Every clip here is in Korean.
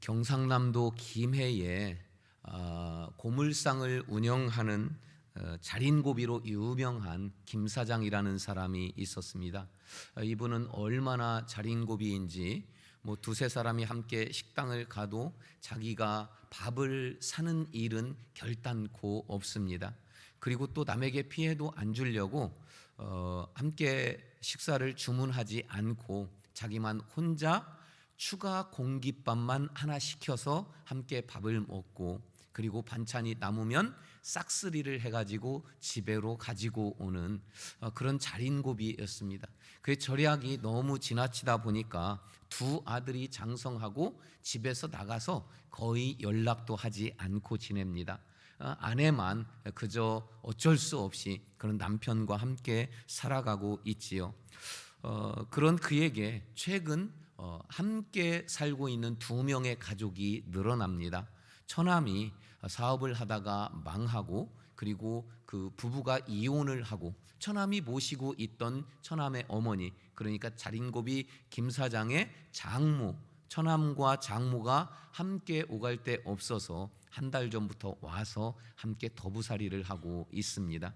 경상남도 김해에 고물상을 운영하는 자린고비로 유명한 김 사장이라는 사람이 있었습니다. 이분은 얼마나 자린고비인지 두세 사람이 함께 식당을 가도 자기가 밥을 사는 일은 결단코 없습니다. 그리고 또 남에게 피해도 안 주려고 함께 식사를 주문하지 않고 자기만 혼자 추가 공깃밥만 하나 시켜서 함께 밥을 먹고, 그리고 반찬이 남으면 싹쓸이를 해가지고 집에로 가지고 오는 그런 자린고비였습니다. 그 절약이 너무 지나치다 보니까 두 아들이 장성하고 집에서 나가서 거의 연락도 하지 않고 지냅니다. 아내만 그저 어쩔 수 없이 그런 남편과 함께 살아가고 있지요. 그런 그에게 최근 함께 살고 있는 두 명의 가족이 늘어납니다. 처남이 사업을 하다가 망하고, 그리고 그 부부가 이혼을 하고 처남이 모시고 있던 처남의 어머니, 그러니까 자린고비 김 사장의 장모, 처남과 장모가 함께 오갈 데 없어서 한 달 전부터 와서 함께 더부살이를 하고 있습니다.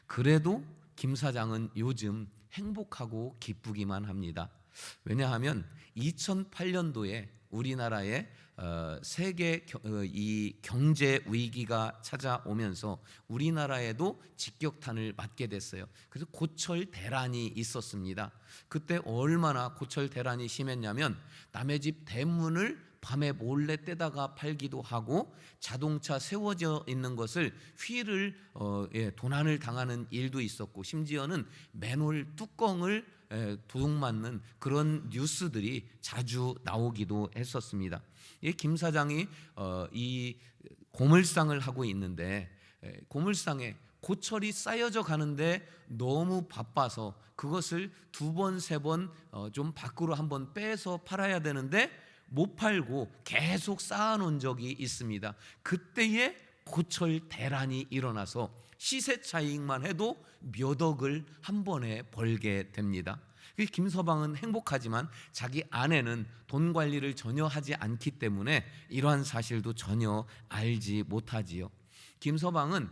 그래도 김 사장은 요즘 행복하고 기쁘기만 합니다. 왜냐하면 2008년도에 우리나라에 세계 이 경제 위기가 찾아오면서 우리나라에도 직격탄을 맞게 됐어요. 그래서 고철 대란이 있었습니다. 그때 얼마나 고철 대란이 심했냐면 남의 집 대문을 밤에 몰래 떼다가 팔기도 하고, 자동차 세워져 있는 것을 휠을 도난을 당하는 일도 있었고, 심지어는 맨홀 뚜껑을 도둑맞는 그런 뉴스들이 자주 나오기도 했었습니다. 이 김 사장이 이 고물상을 하고 있는데, 고물상에 고철이 쌓여져 가는데 너무 바빠서 그것을 두 번, 세 번 좀 밖으로 한번 빼서 팔아야 되는데 못 팔고 계속 쌓아놓은 적이 있습니다. 그때에 고철 대란이 일어나서 시세 차익만 해도 몇 억을 한 번에 벌게 됩니다. 김서방은 행복하지만 자기 아내는 돈 관리를 전혀 하지 않기 때문에 이러한 사실도 전혀 알지 못하지요. 김서방은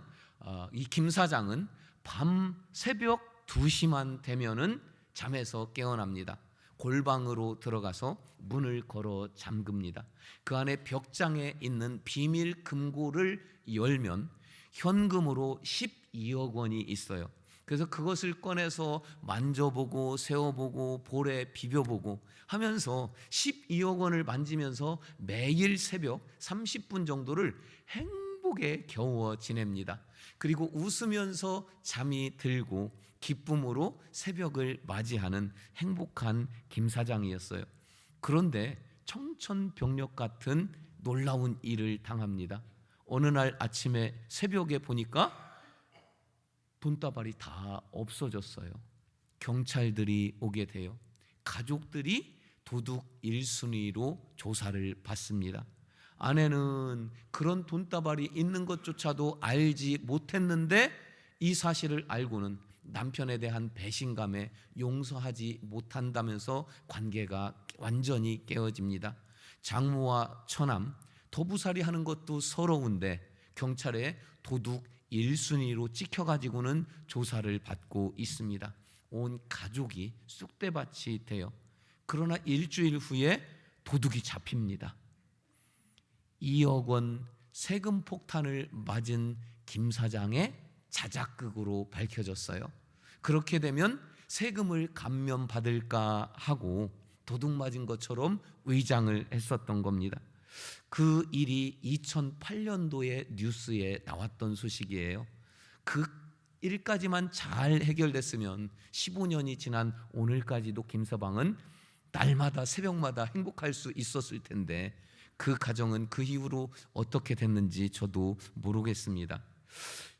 이 김 사장은 밤 새벽 2시만 되면은 잠에서 깨어납니다. 골방으로 들어가서 문을 걸어 잠깁니다. 그 안에 벽장에 있는 비밀 금고를 열면 현금으로 12억 원이 있어요. 그래서 그것을 꺼내서 만져보고 세어보고 볼에 비벼보고 하면서 12억 원을 만지면서 매일 새벽 30분 정도를 행복에 겨워 지냅니다. 그리고 웃으면서 잠이 들고 기쁨으로 새벽을 맞이하는 행복한 김 사장이었어요. 그런데 청천벽력 같은 놀라운 일을 당합니다. 어느 날 아침에 새벽에 보니까 돈다발이 다 없어졌어요. 경찰들이 오게 돼요. 가족들이 도둑 1순위로 조사를 받습니다. 아내는 그런 돈다발이 있는 것조차도 알지 못했는데 이 사실을 알고는 남편에 대한 배신감에 용서하지 못한다면서 관계가 완전히 깨어집니다. 장모와 처남 더부살이 하는 것도 서러운데 경찰에 도둑 1순위로 찍혀가지고는 조사를 받고 있습니다. 온 가족이 쑥대밭이 돼요. 그러나 일주일 후에 도둑이 잡힙니다. 2억 원 세금 폭탄을 맞은 김 사장의 자작극으로 밝혀졌어요. 그렇게 되면 세금을 감면받을까 하고 도둑 맞은 것처럼 위장을 했었던 겁니다. 그 일이 2008년도에 뉴스에 나왔던 소식이에요. 그 일까지만 잘 해결됐으면 15년이 지난 오늘까지도 김서방은 날마다 새벽마다 행복할 수 있었을 텐데 그 가정은 그 이후로 어떻게 됐는지 저도 모르겠습니다.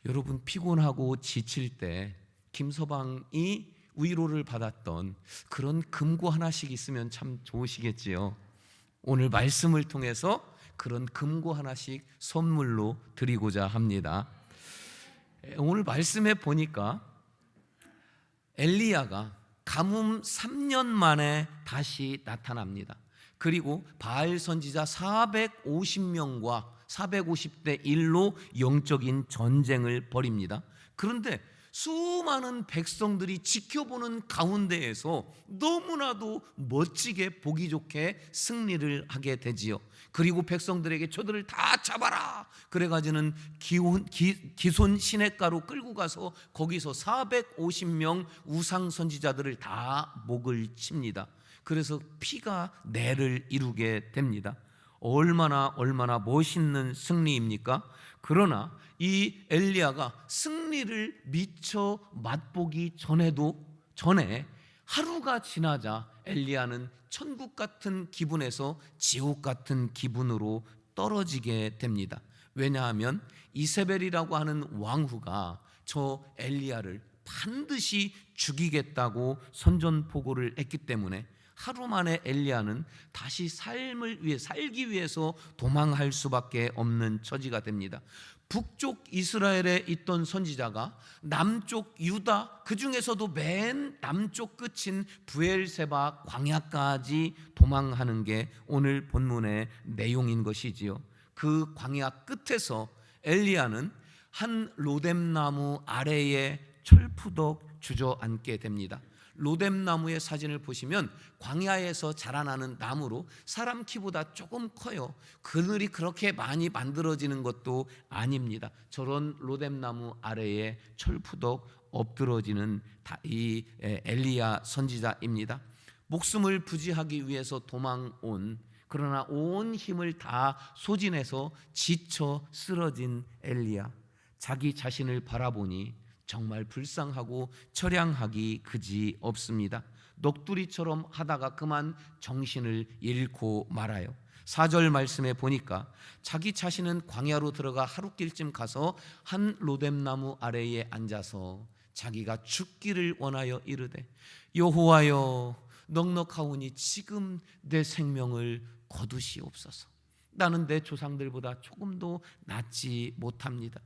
여러분, 피곤하고 지칠 때 김서방이 위로를 받았던 그런 금고 하나씩 있으면 참 좋으시겠지요. 오늘 말씀을 통해서 그런 금고 하나씩 선물로 드리고자 합니다. 오늘 말씀에 보니까 엘리야가 가뭄 3년 만에 다시 나타납니다. 그리고 바알 선지자 450명과 450대 1로 영적인 전쟁을 벌입니다. 그런데 수많은 백성들이 지켜보는 가운데에서 너무나도 멋지게 보기 좋게 승리를 하게 되지요. 그리고 백성들에게 저들을 다 잡아라 그래가지고는 기손 시냇가로 끌고 가서 거기서 450명 우상 선지자들을 다 목을 칩니다. 그래서 피가 내를 이루게 됩니다. 얼마나 멋있는 승리입니까? 그러나 이 엘리야가 승리를 미처 맛보기 전에 하루가 지나자 엘리야는 천국 같은 기분에서 지옥 같은 기분으로 떨어지게 됩니다. 왜냐하면 이세벨이라고 하는 왕후가 저 엘리야를 반드시 죽이겠다고 선전포고를 했기 때문에 하루 만에 엘리야는 다시 살기 위해서 도망할 수밖에 없는 처지가 됩니다. 북쪽 이스라엘에 있던 선지자가 남쪽 유다, 그 중에서도 맨 남쪽 끝인 브엘세바 광야까지 도망하는 게 오늘 본문의 내용인 것이지요. 그 광야 끝에서 엘리야는 한 로뎀나무 아래에 철푸덕 주저앉게 됩니다. 로뎀나무의 사진을 보시면 광야에서 자라나는 나무로 사람 키보다 조금 커요. 그늘이 그렇게 많이 만들어지는 것도 아닙니다. 저런 로뎀나무 아래에 철푸덕 엎드러지는 이 엘리야 선지자입니다. 목숨을 부지하기 위해서 도망온, 그러나 온 힘을 다 소진해서 지쳐 쓰러진 엘리야, 자기 자신을 바라보니 정말 불쌍하고 처량하기 그지 없습니다. 녹두리처럼 하다가 그만 정신을 잃고 말아요. 4절 말씀에 보니까 자기 자신은 광야로 들어가 하룻길쯤 가서 한 로뎀나무 아래에 앉아서 자기가 죽기를 원하여 이르되, 여호와여, 넉넉하오니 지금 내 생명을 거두시옵소서. 나는 내 조상들보다 조금도 낫지 못합니다.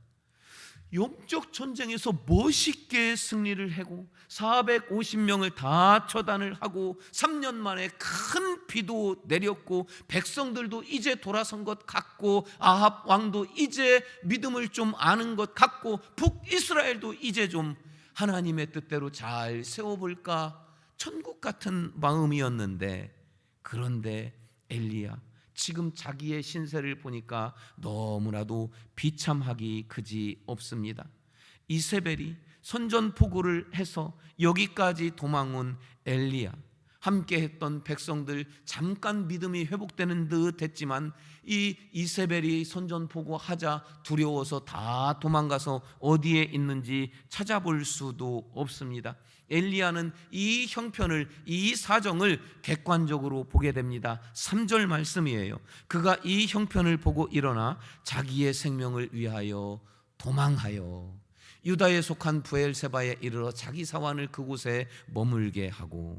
영적 전쟁에서 멋있게 승리를 하고 450명을 다 처단을 하고 3년 만에 큰 비도 내렸고 백성들도 이제 돌아선 것 같고 아합 왕도 이제 믿음을 좀 아는 것 같고 북이스라엘도 이제 좀 하나님의 뜻대로 잘 세워볼까, 천국 같은 마음이었는데, 그런데 엘리야 지금 자기의 신세를 보니까 너무나도 비참하기 그지 없습니다. 이세벨이 선전포고를 해서 여기까지 도망온 엘리야, 함께 했던 백성들 잠깐 믿음이 회복되는 듯 했지만 이 이세벨이 선전포고하자 두려워서 다 도망가서 어디에 있는지 찾아볼 수도 없습니다. 엘리야는 이 형편을, 이 사정을 객관적으로 보게 됩니다. 3절 말씀이에요. 그가 이 형편을 보고 일어나 자기의 생명을 위하여 도망하여 유다에 속한 브엘세바에 이르러 자기 사환을 그곳에 머물게 하고,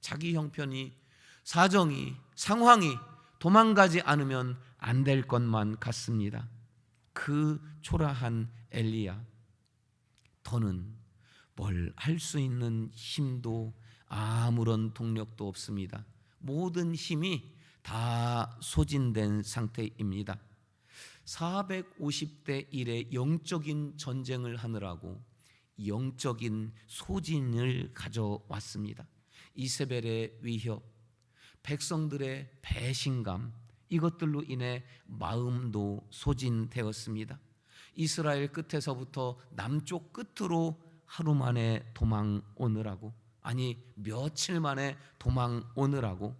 자기 형편이, 사정이, 상황이 도망가지 않으면 안 될 것만 같습니다. 그 초라한 엘리야, 더는 뭘 할 수 있는 힘도 아무런 동력도 없습니다. 모든 힘이 다 소진된 상태입니다. 450대 1의 영적인 전쟁을 하느라고 영적인 소진을 가져왔습니다. 이세벨의 위협, 백성들의 배신감, 이것들로 인해 마음도 소진되었습니다. 이스라엘 끝에서부터 남쪽 끝으로 하루 만에 도망오느라고, 아니 며칠 만에 도망오느라고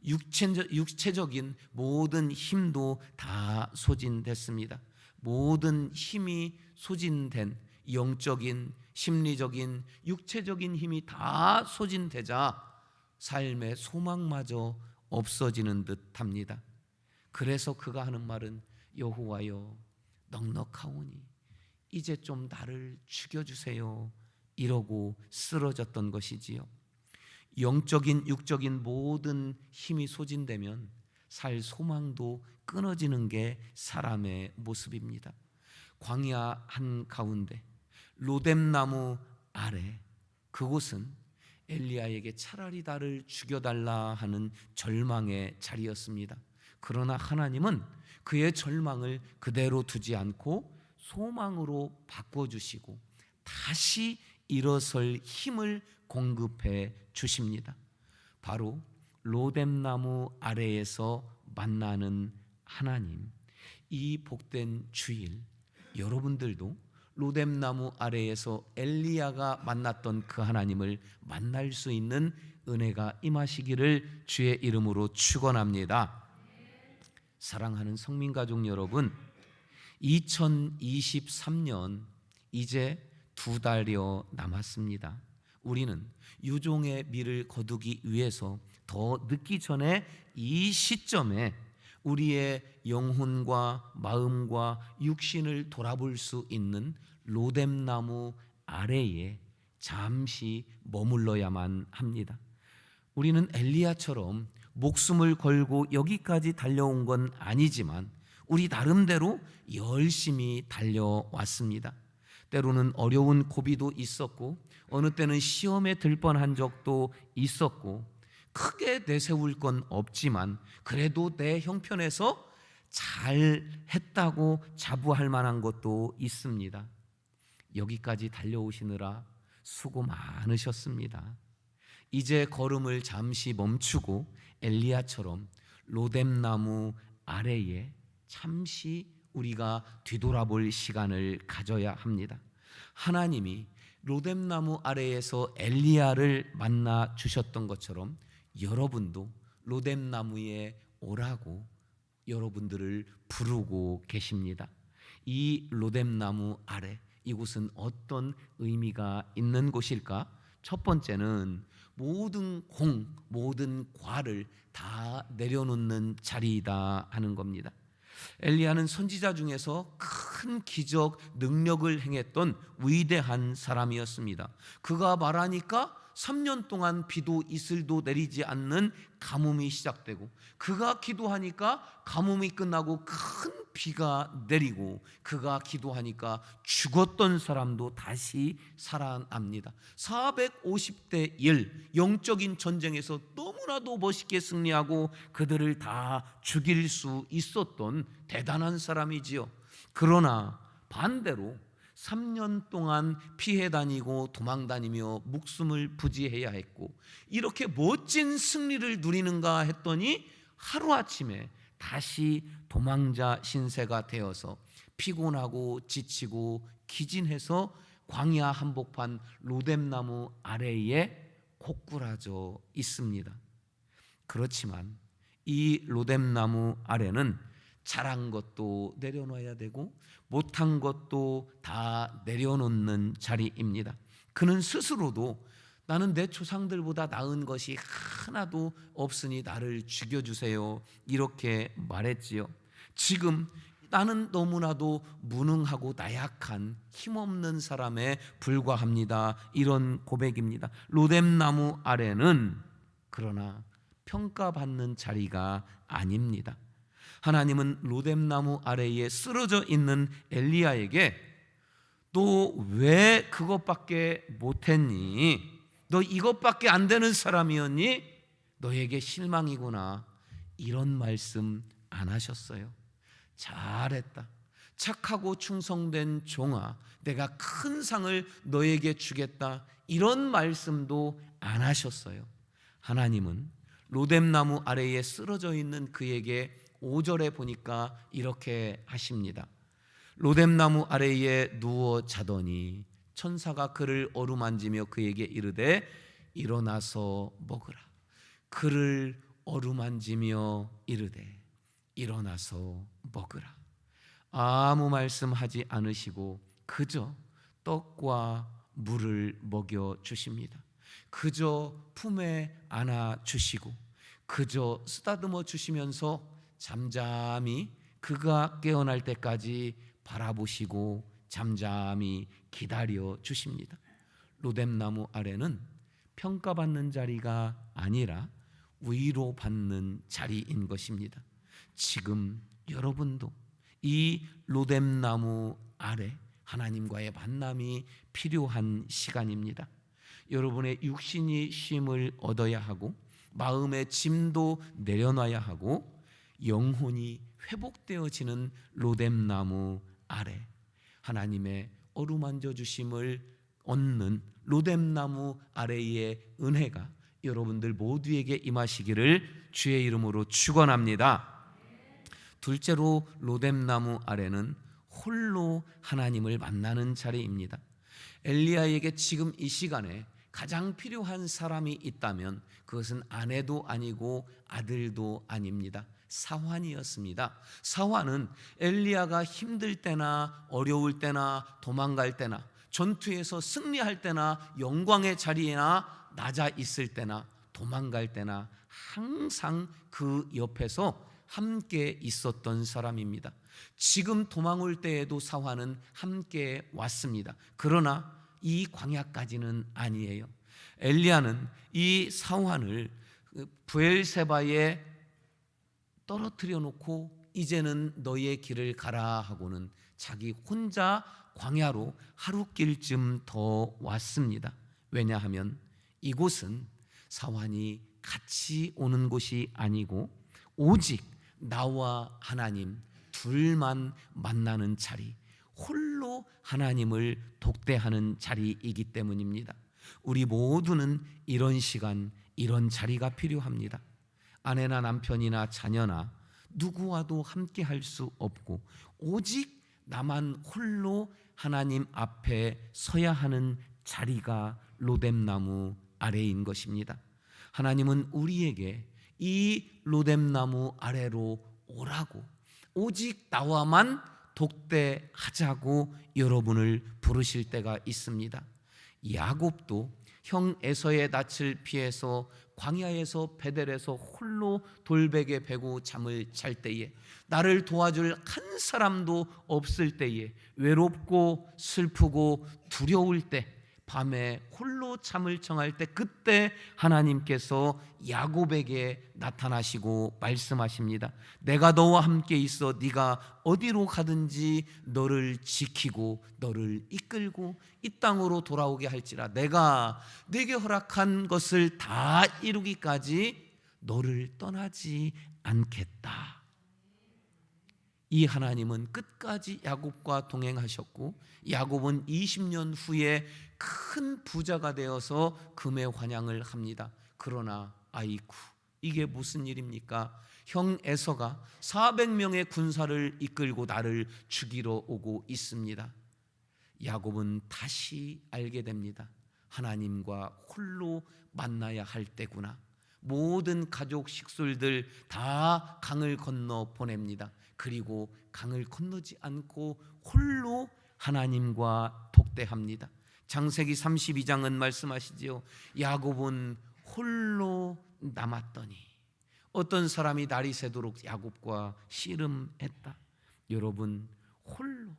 육체적인 모든 힘도 다 소진됐습니다. 모든 힘이 소진된 영적인, 심리적인, 육체적인 힘이 다 소진되자 삶의 소망마저 없어지는 듯합니다. 그래서 그가 하는 말은 여호와여, 넉넉하오니 이제 좀 나를 죽여주세요, 이러고 쓰러졌던 것이지요. 영적인, 육적인 모든 힘이 소진되면 살 소망도 끊어지는 게 사람의 모습입니다. 광야 한가운데 로뎀나무 아래, 그곳은 엘리야에게 차라리 나를 죽여달라 하는 절망의 자리였습니다. 그러나 하나님은 그의 절망을 그대로 두지 않고 소망으로 바꿔주시고 다시 일어설 힘을 공급해 주십니다. 바로 로뎀나무 아래에서 만나는 하나님. 이 복된 주일, 여러분들도 로뎀나무 아래에서 엘리야가 만났던 그 하나님을 만날 수 있는 은혜가 임하시기를 주의 이름으로 축원합니다. 사랑하는 성민가족 여러분, 2023년 이제 2달여 남았습니다. 우리는 유종의 미를 거두기 위해서 더 늦기 전에 이 시점에 우리의 영혼과 마음과 육신을 돌아볼 수 있는 로뎀나무 아래에 잠시 머물러야만 합니다. 우리는 엘리야처럼 목숨을 걸고 여기까지 달려온 건 아니지만 우리 나름대로 열심히 달려왔습니다. 때로는 어려운 고비도 있었고 어느 때는 시험에 들 뻔한 적도 있었고 크게 내세울 건 없지만 그래도 내 형편에서 잘했다고 자부할 만한 것도 있습니다. 여기까지 달려오시느라 수고 많으셨습니다. 이제 걸음을 잠시 멈추고 엘리야처럼 로뎀나무 아래에 잠시 우리가 뒤돌아볼 시간을 가져야 합니다. 하나님이 로뎀나무 아래에서 엘리야를 만나 주셨던 것처럼 여러분도 로뎀나무에 오라고 여러분들을 부르고 계십니다. 이 로뎀나무 아래, 이곳은 어떤 의미가 있는 곳일까? 첫 번째는 모든 모든 과를 다 내려놓는 자리이다 하는 겁니다. 엘리야는 선지자 중에서 큰 기적 능력을 행했던 위대한 사람이었습니다. 그가 말하니까 3년 동안 비도 이슬도 내리지 않는 가뭄이 시작되고, 그가 기도하니까 가뭄이 끝나고 큰 비가 내리고, 그가 기도하니까 죽었던 사람도 다시 살아납니다. 450대 1 영적인 전쟁에서 너무나도 멋있게 승리하고 그들을 다 죽일 수 있었던 대단한 사람이지요. 그러나 반대로 3년 동안 피해 다니고 도망 다니며 목숨을 부지해야 했고, 이렇게 멋진 승리를 누리는가 했더니 하루아침에 다시 도망자 신세가 되어서 피곤하고 지치고 기진해서 광야 한복판 로뎀나무 아래에 고꾸라져 있습니다. 그렇지만 이 로뎀나무 아래는 잘한 것도 내려놔야 되고 못한 것도 다 내려놓는 자리입니다. 그는 스스로도 나는 내 조상들보다 나은 것이 하나도 없으니 나를 죽여주세요, 이렇게 말했지요. 지금 나는 너무나도 무능하고 나약한 힘없는 사람에 불과합니다, 이런 고백입니다. 로뎀나무 아래는 그러나 평가받는 자리가 아닙니다. 하나님은 로뎀나무 아래에 쓰러져 있는 엘리야에게 너 왜 그것밖에 못했니? 너 이것밖에 안 되는 사람이었니? 너에게 실망이구나, 이런 말씀 안 하셨어요. 잘했다, 착하고 충성된 종아, 내가 큰 상을 너에게 주겠다, 이런 말씀도 안 하셨어요. 하나님은 로뎀나무 아래에 쓰러져 있는 그에게 5절에 보니까 이렇게 하십니다. 로뎀나무 아래에 누워 자더니 천사가 그를 어루만지며 그에게 이르되 일어나서 먹으라. 그를 어루만지며 이르되 일어나서 먹으라. 아무 말씀하지 않으시고 그저 떡과 물을 먹여 주십니다. 그저 품에 안아 주시고 그저 쓰다듬어 주시면서 잠잠히 그가 깨어날 때까지 바라보시고 잠잠히 기다려 주십니다. 로뎀나무 아래는 평가받는 자리가 아니라 위로받는 자리인 것입니다. 지금 여러분도 이 로뎀나무 아래 하나님과의 만남이 필요한 시간입니다. 여러분의 육신이 쉼을 얻어야 하고 마음의 짐도 내려놔야 하고 영혼이 회복되어지는 로뎀나무 아래 하나님의 어루만져 주심을 얻는 로뎀나무 아래의 은혜가 여러분들 모두에게 임하시기를 주의 이름으로 축원합니다. 둘째로 로뎀나무 아래는 홀로 하나님을 만나는 자리입니다. 엘리야에게 지금 이 시간에 가장 필요한 사람이 있다면 그것은 아내도 아니고 아들도 아닙니다. 사환이었습니다. 사환은 엘리야가 힘들 때나 어려울 때나 도망갈 때나 전투에서 승리할 때나 영광의 자리에나 낮아 있을 때나 도망갈 때나 항상 그 옆에서 함께 있었던 사람입니다. 지금 도망 올 때에도 사환은 함께 왔습니다. 그러나 이 광야까지는 아니에요. 엘리야는 이 사환을 브엘세바에 떨어뜨려 놓고 이제는 너의 길을 가라 하고는 자기 혼자 광야로 하루길쯤 더 왔습니다. 왜냐하면 이곳은 사환이 같이 오는 곳이 아니고 오직 나와 하나님 둘만 만나는 자리, 홀로 하나님을 독대하는 자리이기 때문입니다. 우리 모두는 이런 시간, 이런 자리가 필요합니다. 아내나 남편이나 자녀나 누구와도 함께 할 수 없고 오직 나만 홀로 하나님 앞에 서야 하는 자리가 로뎀나무 아래인 것입니다. 하나님은 우리에게 이 로뎀나무 아래로 오라고 오직 나와만 독대하자고 여러분을 부르실 때가 있습니다. 야곱도 형 에서의 낯을 피해서 광야에서 베델에서 홀로 돌베개 베고 잠을 잘 때에 나를 도와줄 한 사람도 없을 때에 외롭고 슬프고 두려울 때 밤에 홀로 잠을 청할 때 그때 하나님께서 야곱에게 나타나시고 말씀하십니다. 내가 너와 함께 있어 네가 어디로 가든지 너를 지키고 너를 이끌고 이 땅으로 돌아오게 할지라 내가 네게 허락한 것을 다 이루기까지 너를 떠나지 않겠다. 이 하나님은 끝까지 야곱과 동행하셨고 야곱은 20년 후에 큰 부자가 되어서 금의 환양을 합니다. 그러나 아이쿠 이게 무슨 일입니까? 형 에서가 400명의 군사를 이끌고 나를 죽이러 오고 있습니다. 야곱은 다시 알게 됩니다. 하나님과 홀로 만나야 할 때구나. 모든 가족 식솔들 다 강을 건너 보냅니다. 그리고 강을 건너지 않고 홀로 하나님과 독대합니다. 창세기 32장은 말씀하시지요. 야곱은 홀로 남았더니 어떤 사람이 날이 새도록 야곱과 씨름했다. 여러분 홀로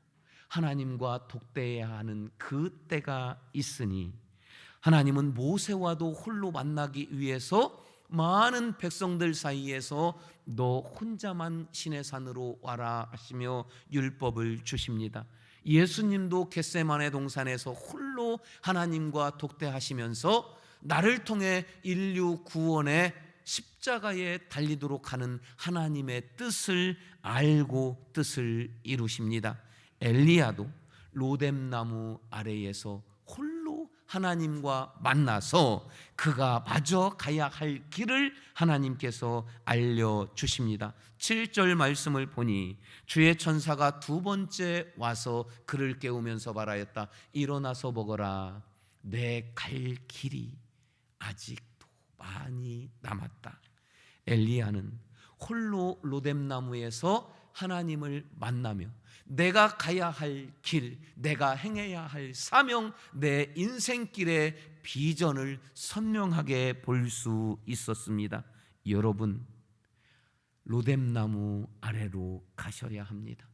하나님과 독대해야 하는 그 때가 있으니 하나님은 모세와도 홀로 만나기 위해서 많은 백성들 사이에서 너 혼자만 시내산으로 와라 하시며 율법을 주십니다. 예수님도 겟세마네 동산에서 홀로 하나님과 독대하시면서 나를 통해 인류 구원의 십자가에 달리도록 하는 하나님의 뜻을 알고 뜻을 이루십니다. 엘리야도 로뎀나무 아래에서 홀로 하나님과 만나서 그가 마저 가야 할 길을 하나님께서 알려주십니다. 7절 말씀을 보니 주의 천사가 두 번째 와서 그를 깨우면서 말하였다. 일어나서 먹어라. 내 갈 길이 아직도 많이 남았다. 엘리야는 홀로 로뎀나무에서 하나님을 만나며 내가 가야 할 길, 내가 행해야 할 사명, 내 인생길의 비전을 선명하게 볼 수 있었습니다. 여러분, 로뎀나무 아래로 가셔야 합니다.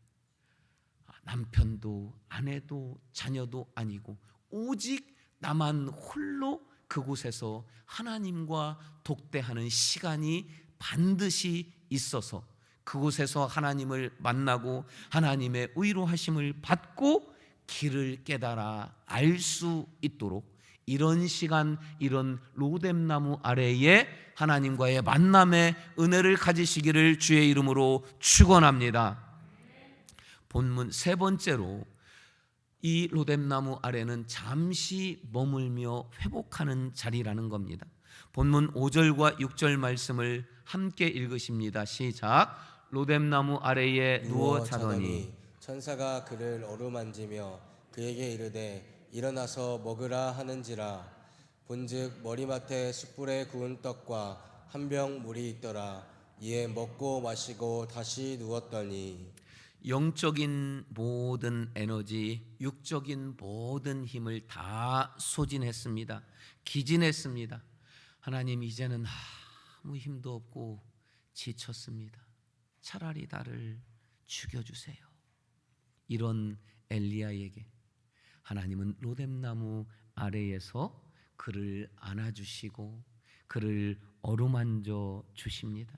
남편도 아내도 자녀도 아니고 오직 나만 홀로 그곳에서 하나님과 독대하는 시간이 반드시 있어서 그곳에서 하나님을 만나고 하나님의 의로하심을 받고 길을 깨달아 알 수 있도록 이런 시간, 이런 로뎀나무 아래에 하나님과의 만남의 은혜를 가지시기를 주의 이름으로 축원합니다. 본문 세 번째로, 이 로뎀나무 아래는 잠시 머물며 회복하는 자리라는 겁니다. 본문 5절과 6절 말씀을 함께 읽으십니다. 시작. 로뎀나무 아래에 누워 자더니 천사가 그를 어루만지며 그에게 이르되 일어나서 먹으라 하는지라. 본즉 머리맡에 숯불에 구운 떡과 한 병 물이 있더라. 이에 먹고 마시고 다시 누웠더니 영적인 모든 에너지, 육적인 모든 힘을 다 소진했습니다. 기진했습니다. 하나님, 이제는 아무 힘도 없고 지쳤습니다. 차라리 나를 죽여주세요. 이런 엘리야에게 하나님은 로뎀나무 아래에서 그를 안아주시고 그를 어루만져 주십니다.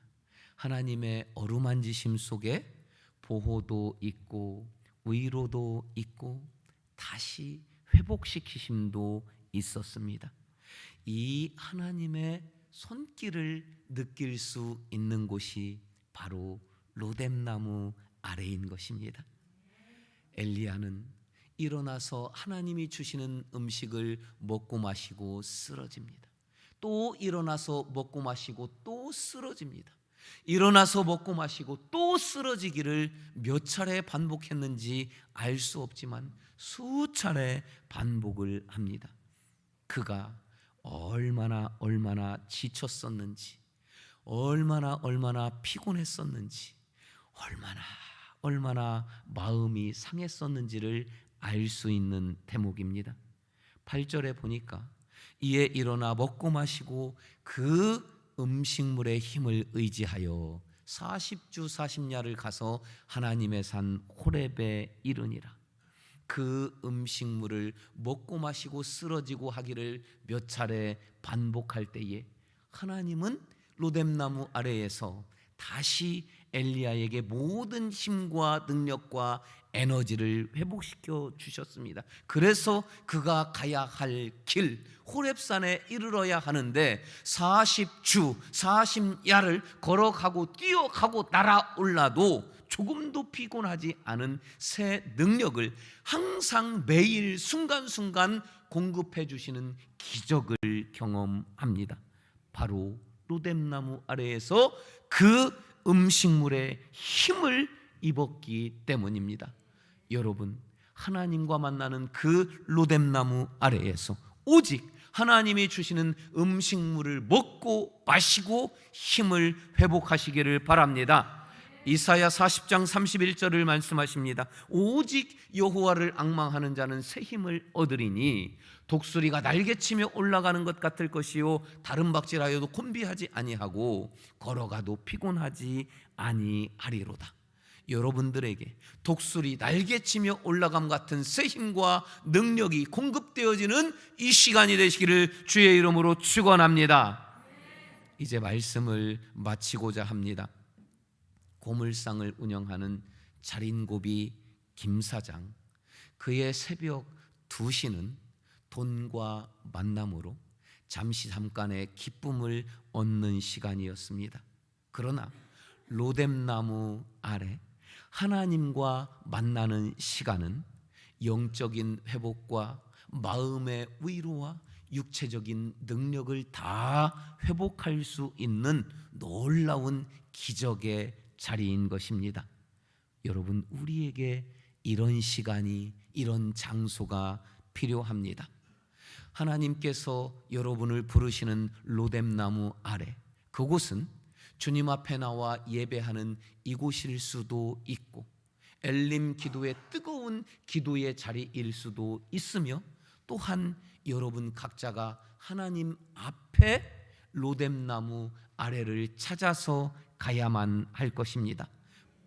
하나님의 어루만지심 속에 보호도 있고 위로도 있고 다시 회복시키심도 있었습니다. 이 하나님의 손길을 느낄 수 있는 곳이 바로 로뎀나무 아래인 것입니다. 엘리야는 일어나서 하나님이 주시는 음식을 먹고 마시고 쓰러집니다. 또 일어나서 먹고 마시고 또 쓰러집니다. 일어나서 먹고 마시고 또 쓰러지기를 몇 차례 반복했는지 알 수 없지만 수차례 반복을 합니다. 그가 얼마나 지쳤었는지, 얼마나 피곤했었는지, 얼마나 마음이 상했었는지를 알 수 있는 대목입니다. 8절에 보니까 이에 일어나 먹고 마시고 그 음식물의 힘을 의지하여 40주 40야를 가서 하나님의 산 호렙에 이르니라. 그 음식물을 먹고 마시고 쓰러지고 하기를 몇 차례 반복할 때에 하나님은 로뎀나무 아래에서 다시 엘리야에게 모든 힘과 능력과 에너지를 회복시켜 주셨습니다. 그래서 그가 가야 할 길, 호렙산에 이르러야 하는데 40주 40야를 걸어가고 뛰어가고 날아올라도 조금도 피곤하지 않은 새 능력을 항상 매일 순간순간 공급해 주시는 기적을 경험합니다. 바로 로뎀나무 아래에서 그 음식물의 힘을 입었기 때문입니다. 여러분, 하나님과 만나는 그 로뎀나무 아래에서 오직 하나님이 주시는 음식물을 먹고 마시고 힘을 회복하시기를 바랍니다. 이사야 40장 31절을 말씀하십니다. 오직 여호와를 앙망하는 자는 새 힘을 얻으리니 독수리가 날개치며 올라가는 것 같을 것이요 다른 박질하여도 곤비하지 아니하고 걸어가도 피곤하지 아니하리로다. 여러분들에게 독수리 날개치며 올라감 같은 새 힘과 능력이 공급되어지는 이 시간이 되시기를 주의 이름으로 축원합니다. 이제 말씀을 마치고자 합니다. 고물상을 운영하는 자린고비 김 사장, 그의 새벽 2시는 돈과 만남으로 잠깐의 기쁨을 얻는 시간이었습니다. 그러나 로뎀나무 아래 하나님과 만나는 시간은 영적인 회복과 마음의 위로와 육체적인 능력을 다 회복할 수 있는 놀라운 기적의 자리인 것입니다. 여러분, 우리에게 이런 시간이, 이런 장소가 필요합니다. 하나님께서 여러분을 부르시는 로뎀나무 아래, 그곳은 주님 앞에 나와 예배하는 이곳일 수도 있고 엘림 기도의 뜨거운 기도의 자리일 수도 있으며, 또한 여러분 각자가 하나님 앞에 로뎀나무 아래를 찾아서 가야만 할 것입니다.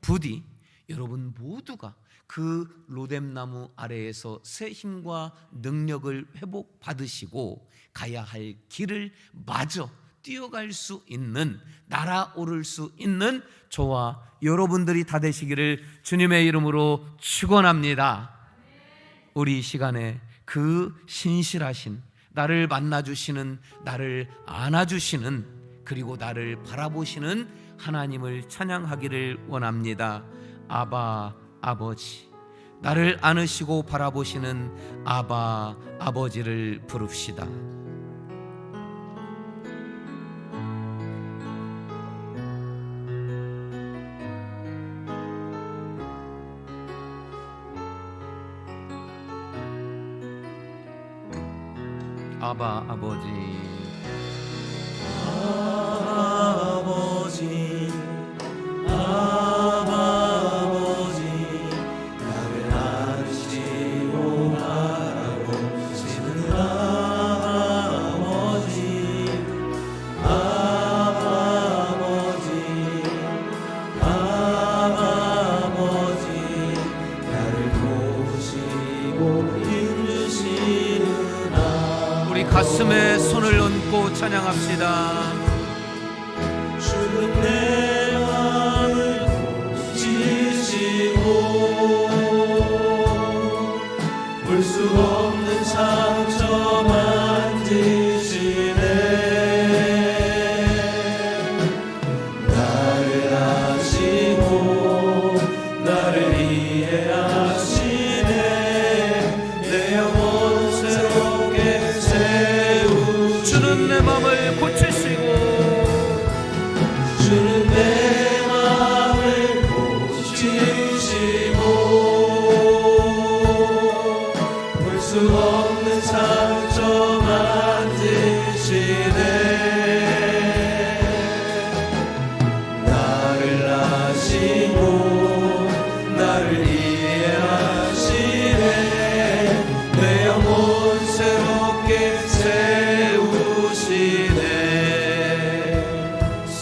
부디 여러분 모두가 그 로뎀나무 아래에서 새 힘과 능력을 회복받으시고 가야 할 길을 마저 뛰어갈 수 있는, 날아오를 수 있는 저와 여러분들이 다 되시기를 주님의 이름으로 축원합니다. 우리 이 시간에 그 신실하신 나를 만나주시는, 나를 안아주시는, 그리고 나를 바라보시는 하나님을 찬양하기를 원합니다. 아바 아버지, 나를 안으시고 바라보시는 아바 아버지를 부릅시다. 아바 아버지, 아버지, 아버지, 나를 안으시고 바라보시는 아버지, 아버지, 아버지, 나를 보시고 힘주시는 우리 가슴에 손을 얹고 찬양합시다. 주는 내 마음을 고치시고 볼 수 없는 상처 만지시네. 나를 아시고 나를 이해하시네. 내 영혼 새롭게 세우시네. 주는 내 마음을 고치시고 주는 내 마음을 고치시고 볼 수 없는 상처 만지시네. 나를 아시고 나를 이해하시네. 내 영혼 새롭게 세우시네.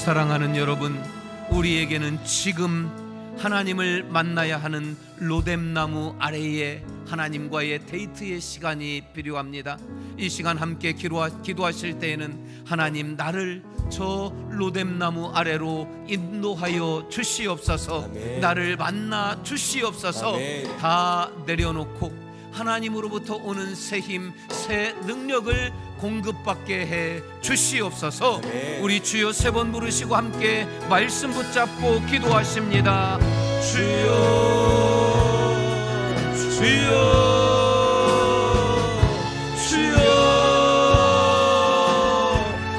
사랑하는 여러분, 우리에게는 지금 하나님을 만나야 하는 로뎀나무 아래에 하나님과의 데이트의 시간이 필요합니다. 이 시간 함께 기도하실 때에는 하나님, 나를 저 로뎀나무 아래로 인도하여 주시옵소서. 아멘. 나를 만나 주시옵소서. 아멘. 다 내려놓고 하나님으로부터 오는 새 힘, 새 능력을 공급받게 해 주시옵소서. 아멘. 우리 주여 세 번 부르시고 함께 말씀 붙잡고 기도하십니다. 주여, 주여, 주여.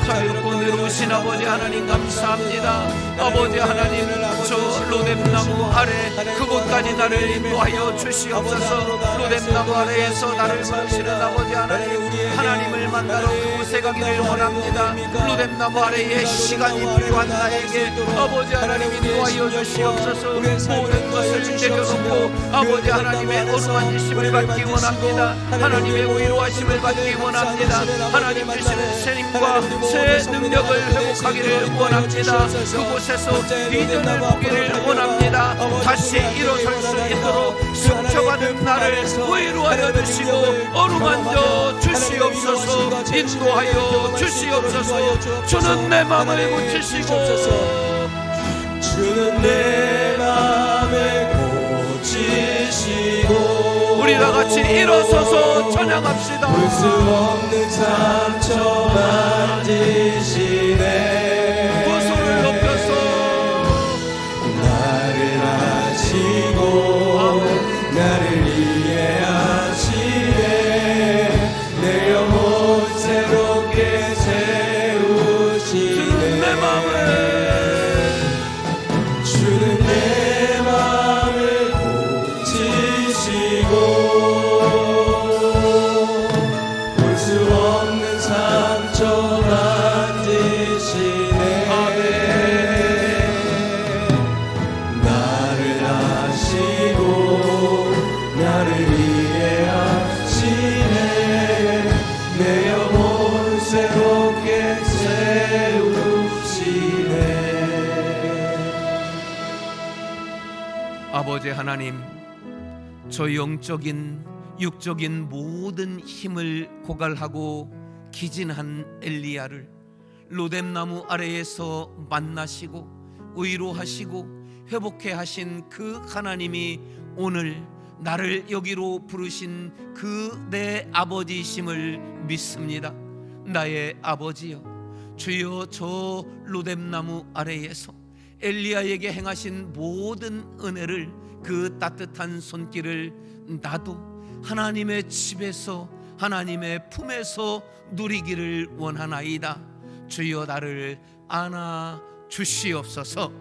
자유롭고 내려오신 아버지 하나님 감사합니다. 아버지 하나님, 저 로뎀나무 아래 그곳까지 나를 인도하여 주시옵소서. 로뎀나무 아래에서 나를 부르시는 아버지 하나님, 하나님을 만나러 그곳에 가기를 원합니다. 로뎀나무 아래에 시간이 필요한 나에게 아버지 하나님 인도하여 주시옵소서. 모든 것을 내려놓고 아버지 하나님의 어루만지심을 받기 원합니다. 하나님의 위로하심을 받기 원합니다. 하나님 주시는 새 힘과 새 능력을 회복하기를 원합니다. 그곳에서 비전을 보기를 원합니다. 다시 일어설 수 있도록 상처받은 나를 위로하여 주시고 어루만져 주시옵소서. 인도하여 주시옵소서. 주는 내 마음을 고치시고 주는 내 마음을 고치시고 우리 다같이 일어서서 찬양합시다. 볼 수 없는 상처 만지시네. 두 손을 높여서 나를 아시고 나를 이해하시네. 내 영혼 새롭게 세우시네. 주는 내 마음을 주는 내 마음을 고치시고 볼 수 없는 상처 만지시네. 나를 아시고 나를 이해하시네. 내 영혼 새롭게 세우시네. 아버지 하나님, 저 영적인 육적인 모든 힘을 고갈하고 기진한 엘리야를 로뎀나무 아래에서 만나시고 위로하시고 회복해 하신 그 하나님이 오늘 나를 여기로 부르신 그 내 아버지심을 믿습니다. 나의 아버지여, 주여 저 로뎀나무 아래에서 엘리야에게 행하신 모든 은혜를, 그 따뜻한 손길을 나도 하나님의 집에서, 하나님의 품에서 누리기를 원하나이다. 주여 나를 안아 주시옵소서.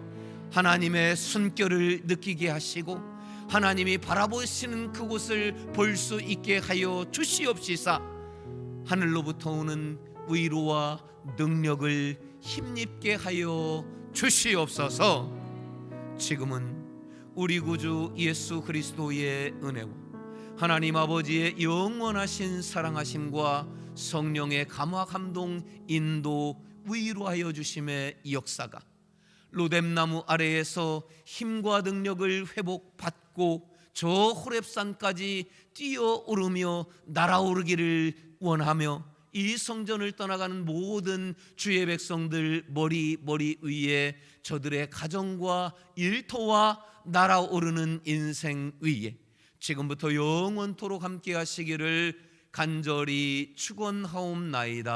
하나님의 숨결을 느끼게 하시고 하나님이 바라보시는 그곳을 볼 수 있게 하여 주시옵시사 하늘로부터 오는 위로와 능력을 힘입게 하여 주시옵소서. 지금은 우리 구주 예수 그리스도의 은혜와 하나님 아버지의 영원하신 사랑하심과 성령의 감화 감동 인도 위로하여 주심의 역사가 로뎀나무 아래에서 힘과 능력을 회복받고 저 호렙산까지 뛰어오르며 날아오르기를 원하며 이 성전을 떠나가는 모든 주의 백성들 머리 위에 저들의 가정과 일터와 날아오르는 인생 위에 지금부터 영원토록 함께 하시기를 간절히 축원하옵나이다.